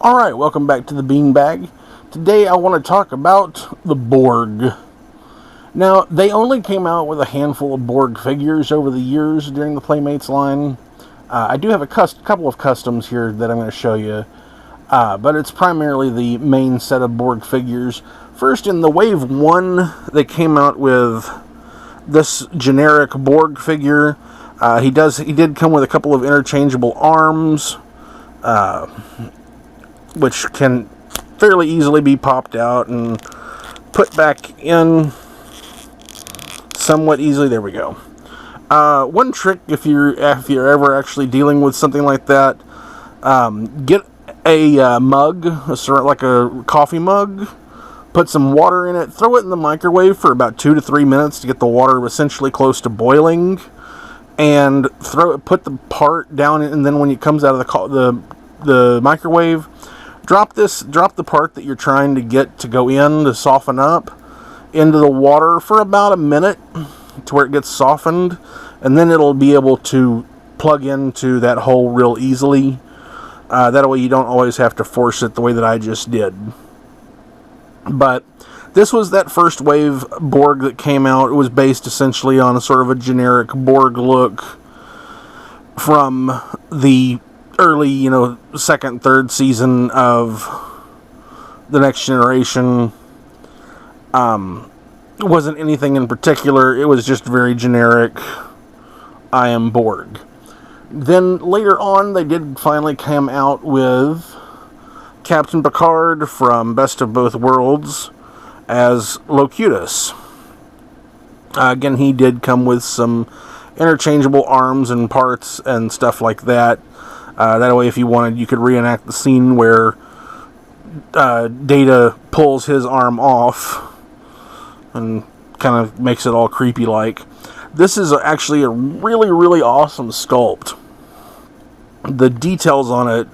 Alright, welcome back to the Beanbag. Today I want to talk about the Borg. Now, they only came out with a handful of Borg figures over the years during the Playmates line. I do have a couple of customs here that I'm going to show you, but it's primarily the main set of Borg figures. First, in the Wave 1, they came out with this generic Borg figure. He did come with a couple of interchangeable arms, which can fairly easily be popped out and put back in somewhat easily. There we go. One trick, if you're ever actually dealing with something like that, get a mug, like a coffee mug, put some water in it, throw it in the microwave for about 2 to 3 minutes to get the water essentially close to boiling, and put the part down, and then when it comes out of the microwave, drop the part that you're trying to get to go in to soften up into the water for about a minute to where it gets softened, and then it'll be able to plug into that hole real easily. That way you don't always have to force it the way that I just did. But this was that first wave Borg that came out. It was based essentially on a sort of a generic Borg look from the early, second, third season of The Next Generation. It wasn't anything in particular. It was just very generic. I am Borg. Then later on, they did finally come out with Captain Picard from Best of Both Worlds as Locutus. Again, he did come with some interchangeable arms and parts and stuff like that. That way, if you wanted, you could reenact the scene where Data pulls his arm off and kind of makes it all creepy-like. This is actually a really, really awesome sculpt. The details on it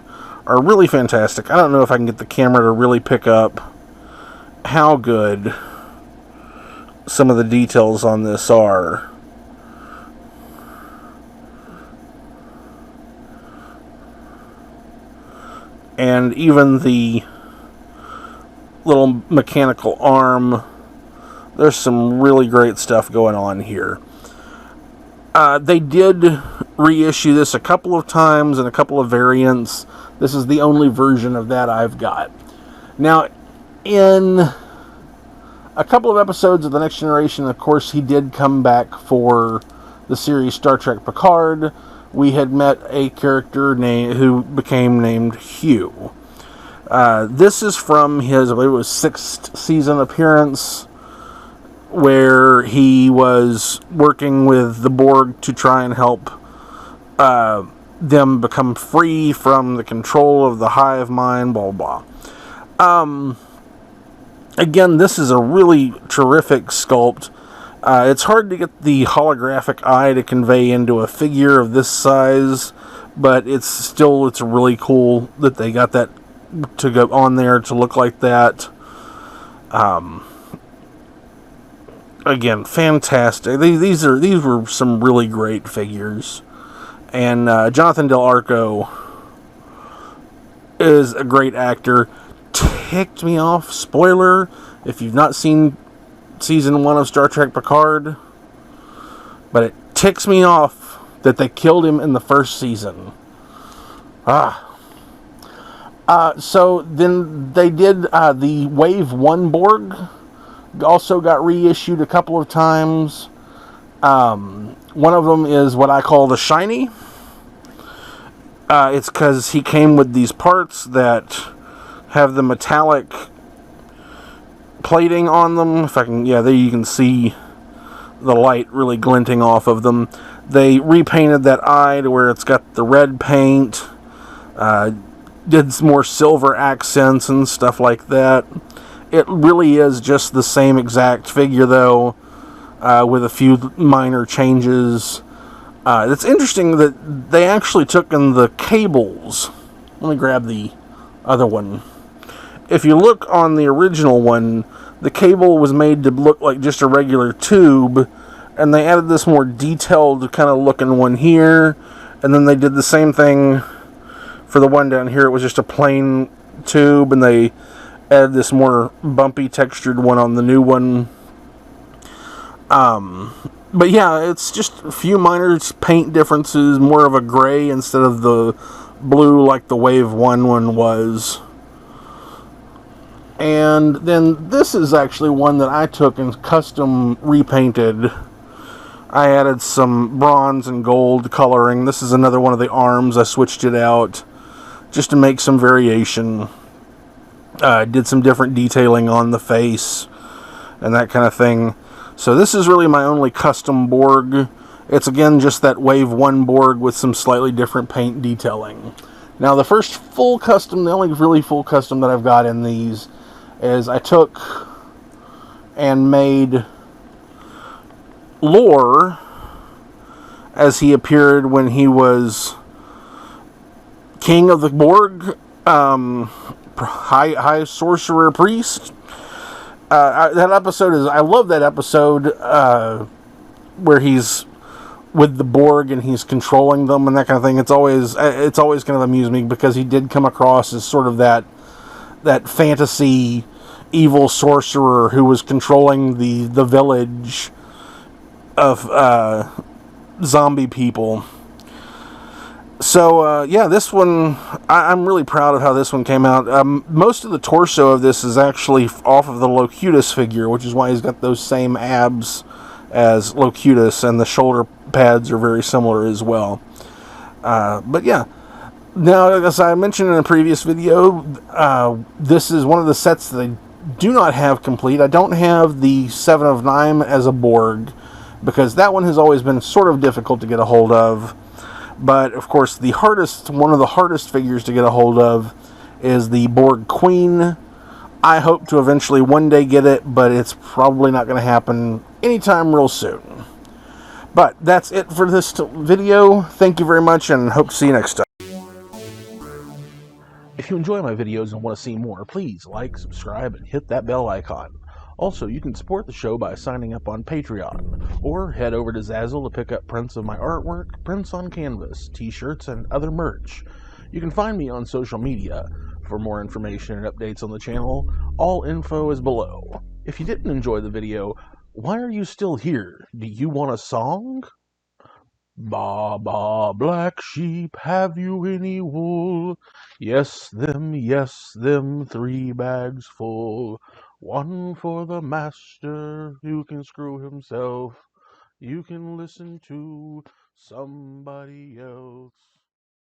are really fantastic. I don't know if I can get the camera to really pick up how good some of the details on this are. And even the little mechanical arm, there's some really great stuff going on here. They did reissue this a couple of times in a couple of variants. This is the only version of that I've got. Now, in a couple of episodes of The Next Generation, of course, he did come back for the series Star Trek Picard. We had met a character who became named Hugh. This is from his, I believe it was 6th season appearance, where he was working with the Borg to try and help them become free from the control of the hive mind, blah, blah, blah. Again, this is a really terrific sculpt. It's hard to get the holographic eye to convey into a figure of this size, but it's really cool that they got that to go on there to look like that. Again, fantastic. These were some really great figures, and Jonathan Del Arco is a great actor. Ticked me off. Spoiler: if you've not seen Season 1 of Star Trek Picard, but it ticks me off that they killed him in the first season. So then they did the Wave 1 Borg. Also got reissued a couple of times. One of them is what I call the shiny. It's because he came with these parts that have the metallic plating on them. There you can see the light really glinting off of them. They repainted that eye to where it's got the red paint. Did some more silver accents and stuff like that. It really is just the same exact figure, though, with a few minor changes. It's interesting that they actually took in the cables. Let me grab the other one. If you look on the original one, the cable was made to look like just a regular tube, and they added this more detailed kind of looking one here, and then they did the same thing for the one down here. It was just a plain tube, and they added this more bumpy textured one on the new one. But yeah, it's just a few minor paint differences, more of a gray instead of the blue like the Wave 1 one was. And then this is actually one that I took and custom repainted. I added some bronze and gold coloring. This is another one of the arms. I switched it out just to make some variation. Did some different detailing on the face and that kind of thing. So this is really my only custom Borg. It's again just that Wave 1 Borg with some slightly different paint detailing. Now the first full custom, the only really full custom that I've got in these, is I took and made Lore as he appeared when he was king of the Borg, high sorcerer priest. That episode is, I love that episode where he's with the Borg and he's controlling them and that kind of thing. It's always kind of amused me because he did come across as sort of that fantasy evil sorcerer who was controlling the village of zombie people. So, yeah, this one, I'm really proud of how this one came out. Most of the torso of this is actually off of the Locutus figure, which is why he's got those same abs as Locutus, and the shoulder pads are very similar as well. But, yeah. Now, as I mentioned in a previous video, this is one of the sets that I do not have complete. I don't have the 7 of 9 as a Borg, because that one has always been sort of difficult to get a hold of. But, of course, one of the hardest figures to get a hold of is the Borg Queen. I hope to eventually one day get it, but it's probably not going to happen anytime real soon. But that's it for this video. Thank you very much, and hope to see you next time. If you enjoy my videos and want to see more, please like, subscribe, and hit that bell icon. Also, you can support the show by signing up on Patreon, or head over to Zazzle to pick up prints of my artwork, prints on canvas, t-shirts, and other merch. You can find me on social media. For more information and updates on the channel, all info is below. If you didn't enjoy the video, why are you still here? Do you want a song? Ba, ba, black sheep, have you any wool? Yes, them, 3 bags full. One for the master who can screw himself. You can listen to somebody else.